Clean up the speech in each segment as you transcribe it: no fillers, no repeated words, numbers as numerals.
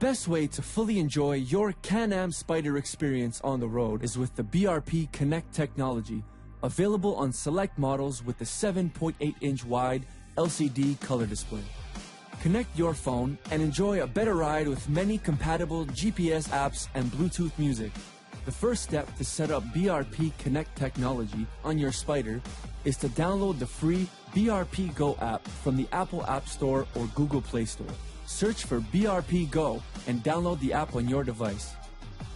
best way to fully enjoy your Can-Am Spyder experience on the road is with the BRP Connect technology, available on select models with the 7.8-inch wide LCD color display. Connect your phone and enjoy a better ride with many compatible GPS apps and Bluetooth music. The first step to set up BRP Connect technology on your Spyder is to download the free BRP GO app from the Apple App Store or Google Play Store. Search for BRP GO and download the app on your device.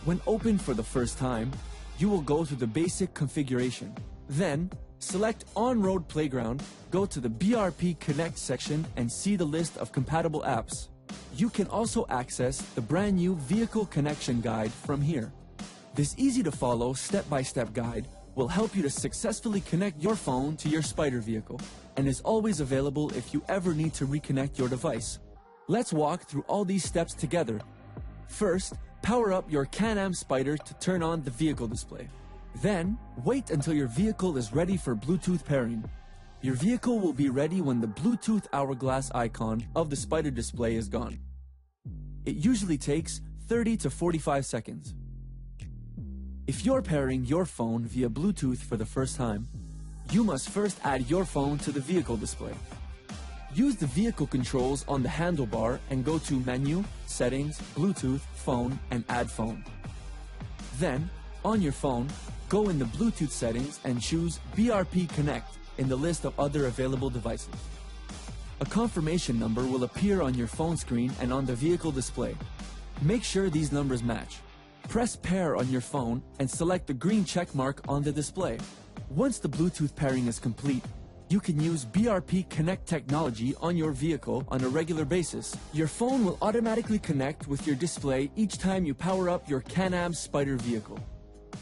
When opened for the first time, you will go through the basic configuration. Then, select On-Road Playground, go to the BRP Connect section and see the list of compatible apps. You can also access the brand new Vehicle Connection Guide from here. This easy-to-follow step-by-step guide will help you to successfully connect your phone to your Spyder vehicle and is always available if you ever need to reconnect your device. Let's walk through all these steps together. First, power up your Can-Am Spyder to turn on the vehicle display. Then, wait until your vehicle is ready for Bluetooth pairing. Your vehicle will be ready when the Bluetooth hourglass icon of the Spyder display is gone. It usually takes 30 to 45 seconds. If you're pairing your phone via Bluetooth for the first time, you must first add your phone to the vehicle display. Use the vehicle controls on the handlebar and go to Menu, Settings, Bluetooth, Phone, and Add Phone. Then, on your phone, go in the Bluetooth settings and choose BRP Connect in the list of other available devices. A confirmation number will appear on your phone screen and on the vehicle display. Make sure these numbers match. Press Pair on your phone and select the green check mark on the display. Once the Bluetooth pairing is complete, you can use BRP Connect technology on your vehicle on a regular basis. Your phone will automatically connect with your display each time you power up your Can-Am Spyder vehicle.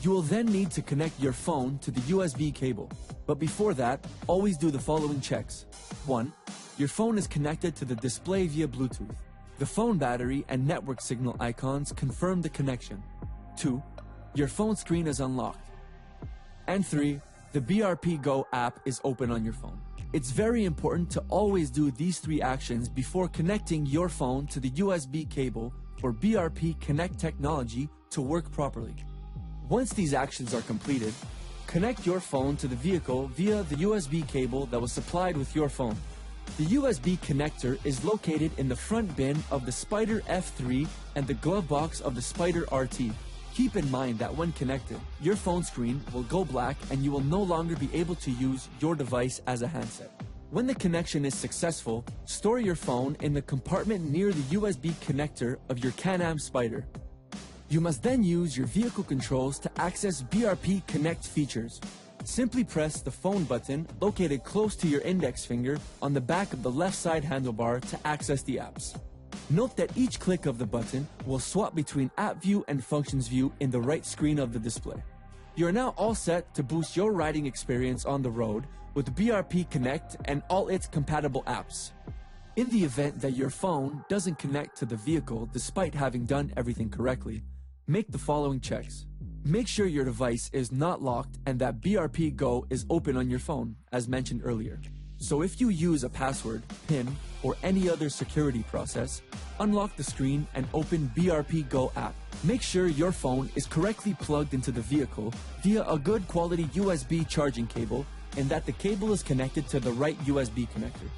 You will then need to connect your phone to the USB cable. But before that, always do the following checks. 1. Your phone is connected to the display via Bluetooth. The phone battery and network signal icons confirm the connection. 2. Your phone screen is unlocked. And 3. The BRP GO app is open on your phone. It's very important to always do these 3 actions before connecting your phone to the USB cable for BRP Connect technology to work properly. Once these actions are completed, connect your phone to the vehicle via the USB cable that was supplied with your phone. The USB connector is located in the front bin of the Spyder F3 and the glove box of the Spyder RT. Keep in mind that when connected, your phone screen will go black and you will no longer be able to use your device as a handset. When the connection is successful, store your phone in the compartment near the USB connector of your Can-Am Spyder. You must then use your vehicle controls to access BRP Connect features. Simply press the phone button located close to your index finger on the back of the left side handlebar to access the apps. Note that each click of the button will swap between App View and Functions View in the right screen of the display. You are now all set to boost your riding experience on the road with BRP Connect and all its compatible apps. In the event that your phone doesn't connect to the vehicle despite having done everything correctly, make the following checks. Make sure your device is not locked and that BRP GO is open on your phone, as mentioned earlier. So if you use a password, PIN, or any other security process, unlock the screen and open BRP GO app. Make sure your phone is correctly plugged into the vehicle via a good quality USB charging cable and that the cable is connected to the right USB connector.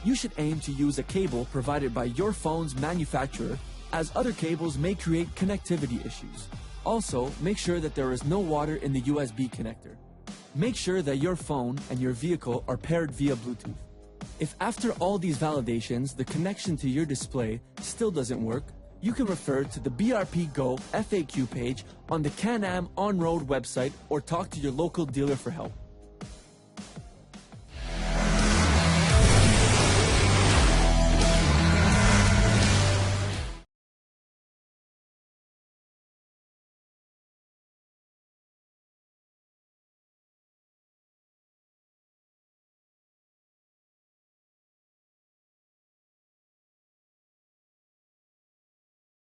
You should aim to use a cable provided by your phone's manufacturer, as other cables may create connectivity issues. Also, make sure that there is no water in the USB connector. Make sure that your phone and your vehicle are paired via Bluetooth. If after all these validations the connection to your display still doesn't work, you can refer to the BRP GO FAQ page on the Can-Am On-Road website or talk to your local dealer for help.